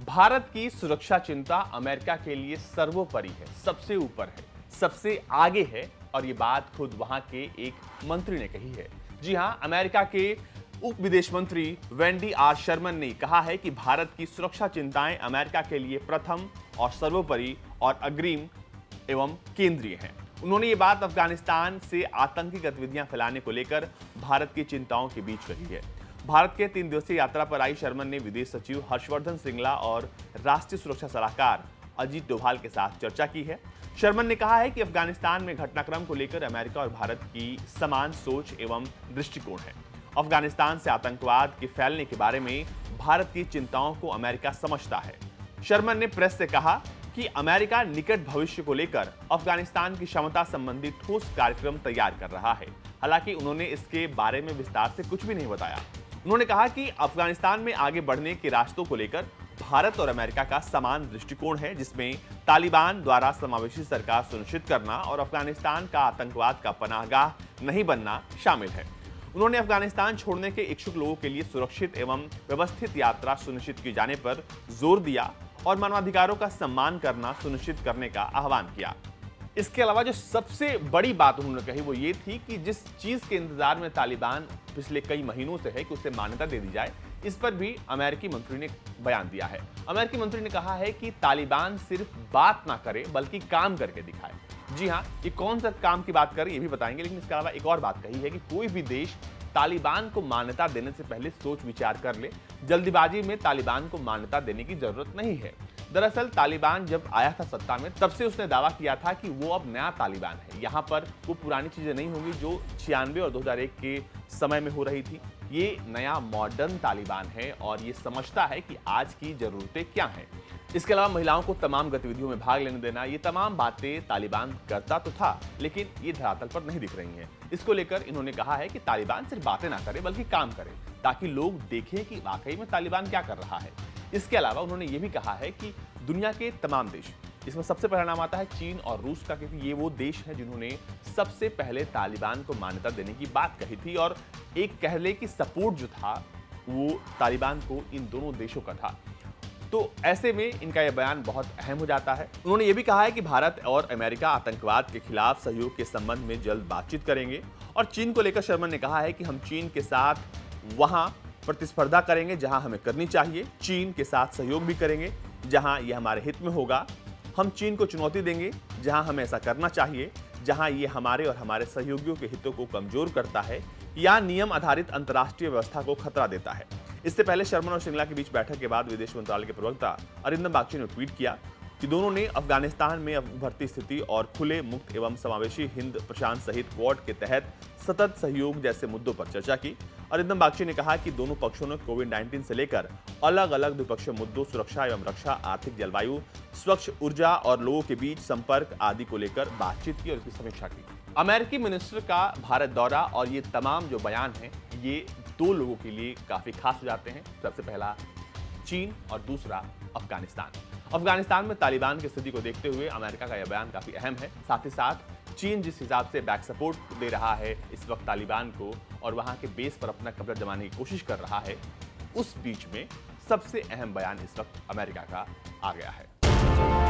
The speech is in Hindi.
भारत की सुरक्षा चिंता अमेरिका के लिए सर्वोपरि है, सबसे ऊपर है, सबसे आगे है और ये बात खुद वहां के एक मंत्री ने कही है। जी हां, अमेरिका के उप विदेश मंत्री वेंडी आर शर्मन ने कहा है कि भारत की सुरक्षा चिंताएं अमेरिका के लिए प्रथम और सर्वोपरि और अग्रिम एवं केंद्रीय हैं। उन्होंने ये बात अफगानिस्तान से आतंकी गतिविधियां फैलाने को लेकर भारत की चिंताओं के बीच कही है। भारत के 3 दिवसीय यात्रा पर आई शर्मन ने विदेश सचिव हर्षवर्धन श्रृंगला और राष्ट्रीय सुरक्षा सलाहकार अजीत डोभाल के साथ चर्चा की है। शर्मन ने कहा है कि अफगानिस्तान में घटनाक्रम को लेकर अमेरिका और भारत की समान सोच एवं दृष्टिकोण है। अफगानिस्तान से आतंकवाद के फैलने के बारे में भारत की चिंताओं को अमेरिका समझता है। शर्मन ने प्रेस से कहा कि अमेरिका निकट भविष्य को लेकर अफगानिस्तान की क्षमता संबंधी ठोस कार्यक्रम तैयार कर रहा है। हालांकि उन्होंने इसके बारे में विस्तार से कुछ भी नहीं बताया। उन्होंने कहा कि अफगानिस्तान में आगे बढ़ने के रास्तों को लेकर भारत और अमेरिका का समान दृष्टिकोण है, जिसमें तालिबान द्वारा समावेशी सरकार सुनिश्चित करना और अफगानिस्तान का आतंकवाद का पनाहगाह नहीं बनना शामिल है। उन्होंने अफगानिस्तान छोड़ने के इच्छुक लोगों के लिए सुरक्षित एवं व्यवस्थित यात्रा सुनिश्चित किए जाने पर जोर दिया और मानवाधिकारों का सम्मान करना सुनिश्चित करने का आह्वान किया। इसके अलावा जो सबसे बड़ी बात उन्होंने कही वो ये थी कि जिस चीज के इंतजार में तालिबान पिछले कई महीनों से है कि उसे मान्यता दे दी जाए, इस पर भी अमेरिकी मंत्री ने बयान दिया है। अमेरिकी मंत्री ने कहा है कि तालिबान सिर्फ बात ना करे बल्कि काम करके दिखाए। जी हाँ, ये कौन सा काम की बात करें ये भी बताएंगे, लेकिन इसके अलावा एक और बात कही है कि कोई भी देश तालिबान को मान्यता देने से पहले सोच विचार कर ले। जल्दबाजी में तालिबान को मान्यता देने की जरूरत नहीं है। दरअसल तालिबान जब आया था सत्ता में, तब से उसने दावा किया था कि वो अब नया तालिबान है। यहाँ पर वो पुरानी चीजें नहीं होंगी जो 96 और 2001 के समय में हो रही थी। ये नया मॉडर्न तालिबान है और ये समझता है कि आज की जरूरतें क्या हैं। इसके अलावा महिलाओं को तमाम गतिविधियों में भाग लेने देना, ये तमाम बातें तालिबान करता तो था, लेकिन ये धरातल पर नहीं दिख रही हैं। इसको लेकर इन्होंने कहा है कि तालिबान सिर्फ बातें ना करे बल्कि काम करे, ताकि लोग देखें कि वाकई में तालिबान क्या कर रहा है। इसके अलावा उन्होंने ये भी कहा है कि दुनिया के तमाम देश, इसमें सबसे पहला नाम आता है चीन और रूस का, क्योंकि ये वो देश हैं जिन्होंने सबसे पहले तालिबान को मान्यता देने की बात कही थी और एक कह ले कि सपोर्ट जो था वो तालिबान को इन दोनों देशों का था। तो ऐसे में इनका यह बयान बहुत अहम हो जाता है। उन्होंने ये भी कहा है कि भारत और अमेरिका आतंकवाद के खिलाफ सहयोग के संबंध में जल्द बातचीत करेंगे और चीन को लेकर शर्मन ने कहा है कि हम चीन के साथ वहां प्रतिस्पर्धा करेंगे जहां हमें करनी चाहिए, चीन के साथ सहयोग भी करेंगे जहां यह हमारे हित में होगा। हम चीन को चुनौती देंगे जहां हमें ऐसा करना चाहिए, जहां ये हमारे और हमारे सहयोगियों के हितों को कमजोर करता है या नियम आधारित अंतर्राष्ट्रीय व्यवस्था को खतरा देता है। इससे पहले शर्मन और श्रृंगला के बीच बैठक के बाद विदेश मंत्रालय के प्रवक्ता अरिंदम बागची ने ट्वीट किया कि दोनों ने अफगानिस्तान में उभरती स्थिति और खुले, मुक्त एवं समावेशी हिंद प्रशांत सहित क्वाड के तहत सतत सहयोग जैसे मुद्दों पर चर्चा की। अरिंदम बागची ने कहा कि दोनों पक्षों ने कोविड-19 से लेकर अलग अलग द्विपक्षीय मुद्दों, सुरक्षा एवं रक्षा, आर्थिक, जलवायु, स्वच्छ ऊर्जा और लोगों के बीच संपर्क आदि को लेकर बातचीत की और इसकी समीक्षा की। अमेरिकी मिनिस्टर का भारत दौरा और ये तमाम जो बयान हैं, ये 2 लोगों के लिए काफी खास हो जाते हैं। सबसे पहला चीन और दूसरा अफगानिस्तान। अफगानिस्तान में तालिबान की स्थिति को देखते हुए अमेरिका का यह बयान काफी अहम है। साथ ही साथ चीन जिस हिसाब से बैक सपोर्ट दे रहा है इस वक्त तालिबान को और वहां के बेस पर अपना कब्जा जमाने की कोशिश कर रहा है, उस बीच में सबसे अहम बयान इस वक्त अमेरिका का आ गया है।